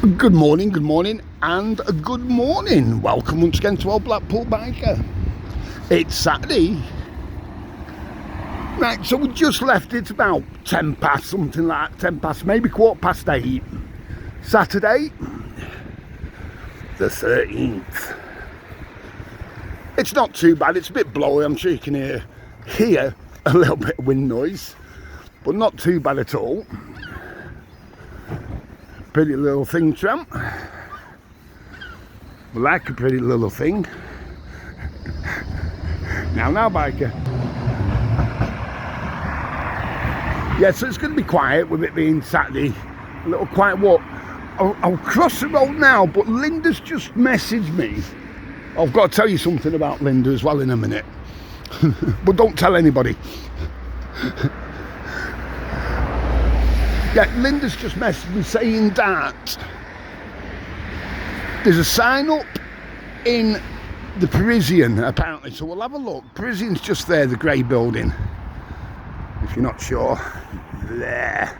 Good morning, and good morning. Welcome once again to our Blackpool Biker. It's Saturday. Right, so we just left. It's about 10 past, something like that, 10 past, maybe 8:15. Saturday, the 13th. It's not too bad, it's a bit blowy. I'm sure you can hear a little bit of wind noise, but not too bad at all. Pretty little thing, tramp. Like a pretty little thing. Now, biker. Yeah, so it's going to be quiet with it being Saturday. A little quiet walk. I'll cross the road now, but Linda's just messaged me. I've got to tell you something about Linda as well in a minute. But don't tell anybody. Yeah, Linda's just messaged me saying that there's a sign up in the Parisian, apparently, so we'll have a look. Parisian's just there, the grey building, if you're not sure. There.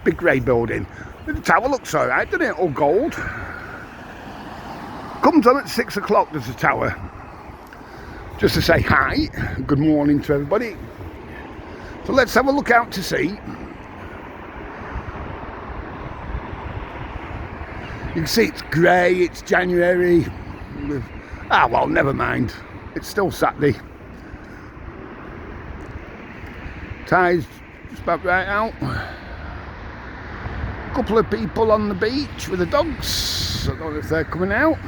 Big grey building. The tower looks alright, doesn't it? All gold. Comes on at 6 o'clock, there's a tower. Just to say hi, good morning to everybody. So let's have a look out to sea. You can see it's grey, it's January. Well, never mind. It's still Saturday. Tide's just about right out. A couple of people on the beach with the dogs. I don't know if they're coming out.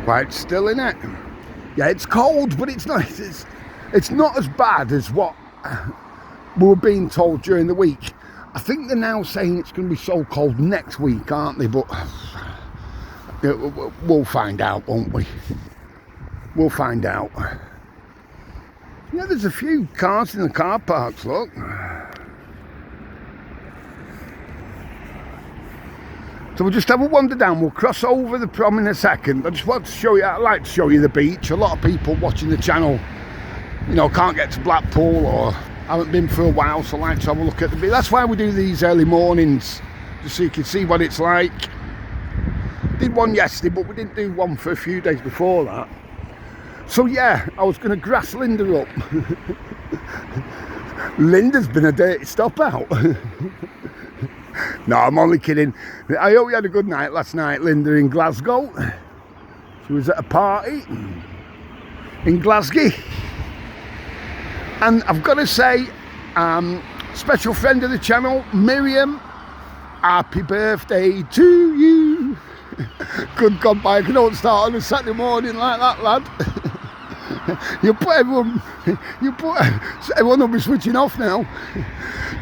Quite still, innit? Yeah, it's cold, but it's nice. It's not as bad as what we were being told during the week. I think they're now saying it's going to be so cold next week, aren't they? But we'll find out, won't we? We'll find out. Yeah, there's a few cars in the car parks, look. So we'll just have a wander down. We'll cross over the Prom in a second. I just want to show you, I'd like to show you the beach. A lot of people watching the channel, you know, can't get to Blackpool or haven't been for a while, so I like to have a look at the beach. That's why we do these early mornings, just so you can see what it's like. Did one yesterday, but we didn't do one for a few days before that. So yeah, I was going to grass Linda up. Linda's been a dirty stop out. No, I'm only kidding. I hope you had a good night last night, Linda, in Glasgow. She was at a party in Glasgow. And I've got to say, special friend of the channel, Miriam, happy birthday to you. Good God, Mike, don't start on a Saturday morning like that, lad. Everyone will be switching off now.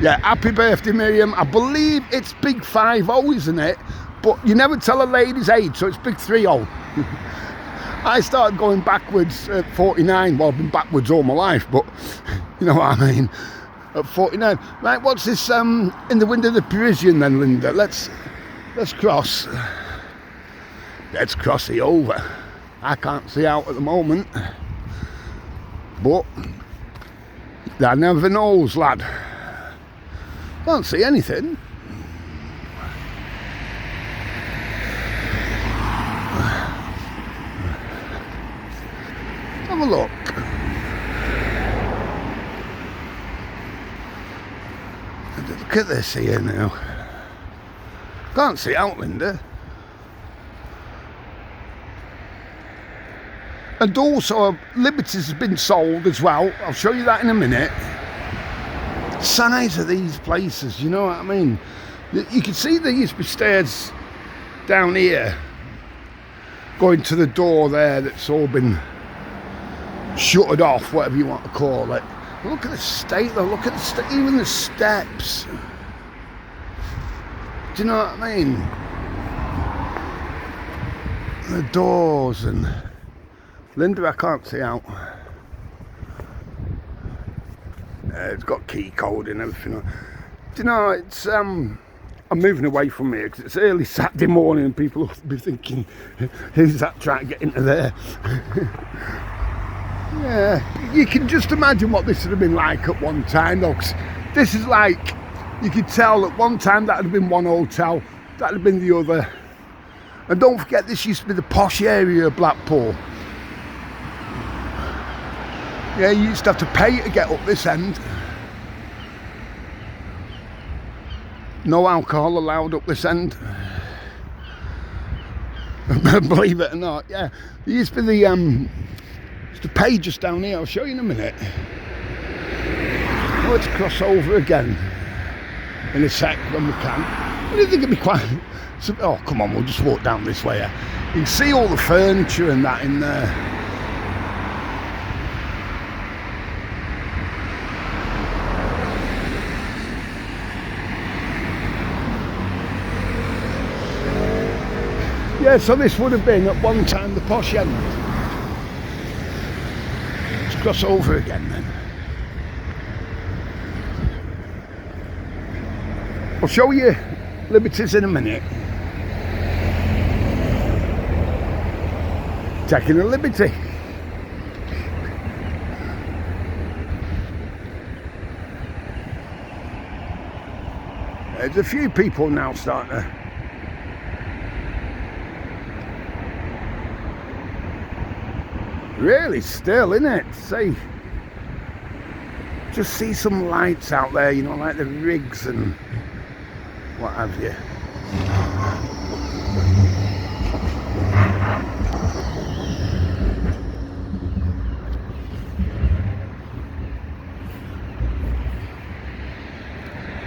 Yeah, happy birthday, Miriam. I believe it's big 50, isn't it? But you never tell a lady's age, so it's big 30. I started going backwards at 49. Well, I've been backwards all my life, but you know what I mean. At 49. Right, what's this in the window of the Parisian then, Linda? Let's cross. Let's cross it over. I can't see out at the moment. But that never knows, lad. Can't see anything. Have a look. Look at this here now. Can't see out, Linda. And also, Liberties has been sold as well. I'll show you that in a minute. Size of these places, you know what I mean? You can see there used to be stairs down here going to the door there that's all been shuttered off, whatever you want to call it. Look at the state though, look at the even the steps. Do you know what I mean? The doors and... Linda, I can't see out. It's got key code and everything. Do you know, it's I'm moving away from here because it's early Saturday morning and people will be thinking, who's that trying to get into there? Yeah, you can just imagine what this would have been like at one time though, 'cause this is like, you could tell at one time that would have been one hotel, that would have been the other. And don't forget, this used to be the posh area of Blackpool. Yeah, you used to have to pay to get up this end. No alcohol allowed up this end. Believe it or not, yeah. There used to be the used to pay just down here. I'll show you in a minute. Let's cross over again in a sec when we can. I don't think it'd be quite. Oh, come on, we'll just walk down this way. Yeah. You can see all the furniture and that in there. Yeah, so this would have been at one time the posh end. Let's cross over again then. I'll show you Liberties in a minute. Taking a liberty. There's a few people now starting to. Really still, innit? See, just see some lights out there, you know, like the rigs and what have you.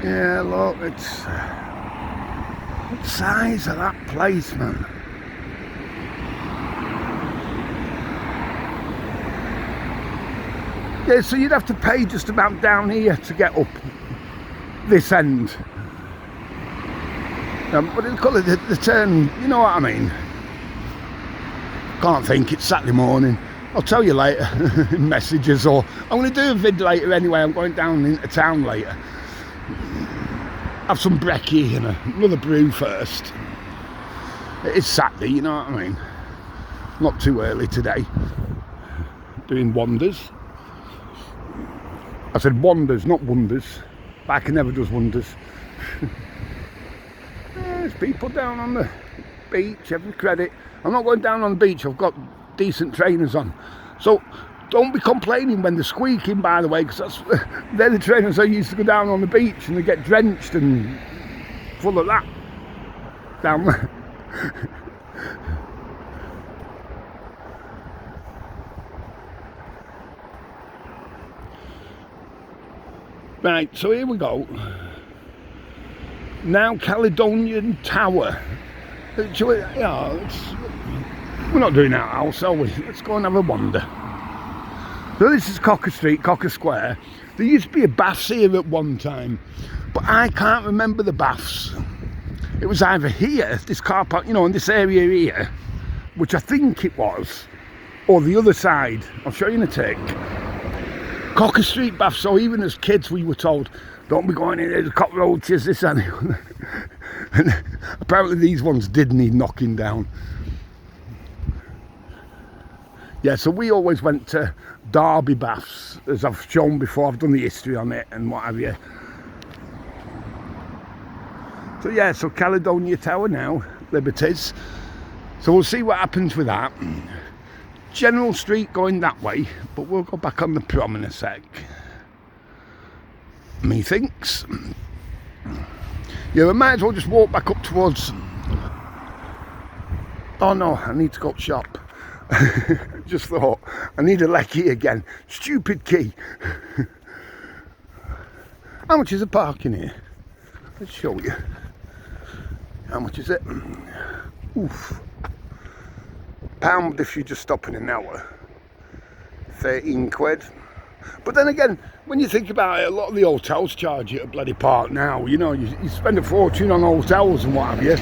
Yeah, look, it's the size of that place, man. Yeah, so you'd have to pay just about down here to get up this end. What do they call it? The turn, you know what I mean? Can't think, it's Saturday morning. I'll tell you later in messages, or I'm going to do a vid later anyway. I'm going down into town later. Have some brekkie and another brew first. It is Saturday, you know what I mean? Not too early today. Doing wonders. I said wonders, not wonders. Barker never does wonders. There's people down on the beach, every credit. I'm not going down on the beach, I've got decent trainers on. So don't be complaining when they're squeaking, by the way, because they're the trainers I used to go down on the beach and they get drenched and full of that down there. Right, so here we go. Now Caledonian Tower. Yeah, we're not doing that house, are we? Let's go and have a wander. So this is Cocker Street, Cocker Square. There used to be a baths here at one time, but I can't remember the baths. It was either here, this car park, you know, in this area here, which I think it was, or the other side. I'll show you in a tick. Cocker Street baths, so even as kids we were told, don't be going in there, there's cockroaches, this and that. And apparently these ones did need knocking down. Yeah, so we always went to Derby baths, as I've shown before. I've done the history on it and what have you. So yeah, so Caledonia Tower now, Liberties. So we'll see what happens with that. General Street going that way, but we'll go back on the Prom in a sec. Methinks. Yeah, we might as well just walk back up towards. Oh no, I need to go shop. Just thought, I need a lecky again. Stupid key. How much is the parking here? Let's show you. How much is it? Oof. £1 if you just stop in an hour. 13 quid. But then again, when you think about it, a lot of the hotels charge you a bloody park now. You know, you spend a fortune on hotels and what have you.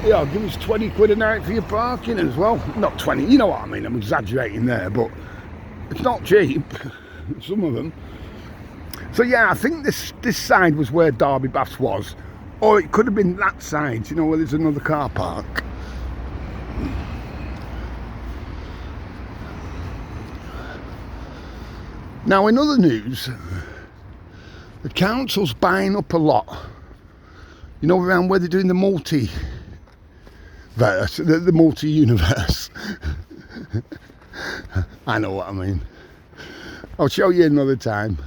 Yeah, give us 20 quid a night for your parking as well. Not 20, you know what I mean, I'm exaggerating there, but it's not cheap, some of them. So yeah, I think this side was where Derby Baths was. Or it could have been that side, you know, where there's another car park. Now, in other news, the council's buying up a lot. You know, around where they're doing the multi-verse, the multi-universe. I know what I mean. I'll show you another time.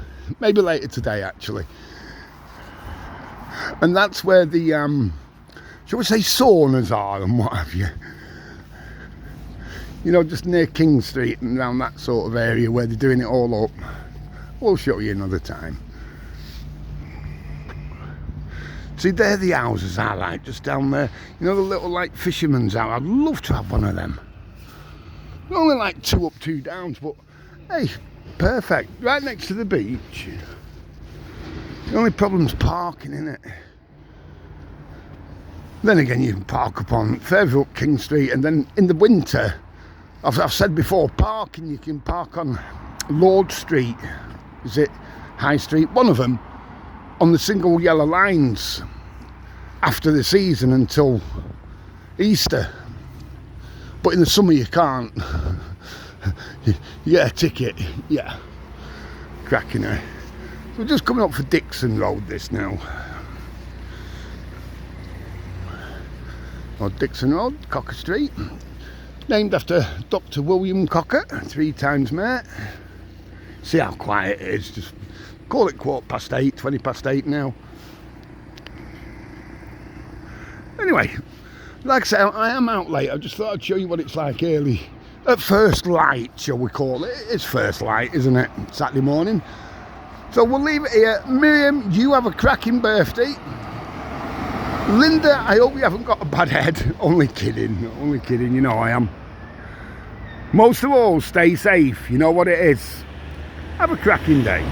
Maybe later today, actually. And that's where the, shall we say, saunas are and what have you. You know, just near King Street and around that sort of area where they're doing it all up. We'll show you another time. See, there the houses are, like, just down there. You know, the little, like, fisherman's house. I'd love to have one of them. They're only like 2 up, 2 downs, but hey, perfect. Right next to the beach. The only problem's parking, innit? Then again, you can park up on further up King Street, and then in the winter, I've said before, parking, you can park on Lord Street. Is it High Street? One of them, on the single yellow lines after the season until Easter. But in the summer you can't. You get a ticket. Yeah. Cracking there. So we're just coming up for Dixon Road this now. Or Dixon Road, Cocker Street. Named after Dr. William Cocker, 3 times mate. See how quiet it is. Just call it 8:15, 20 past 8 now. Anyway, like I say, I am out late. I just thought I'd show you what it's like early. At first light, shall we call it. It's first light, isn't it? Saturday morning. So we'll leave it here. Miriam, you have a cracking birthday. Linda, I hope you haven't got a bad head. Only kidding, you know I am. Most of all, stay safe. You know what it is. Have a cracking day.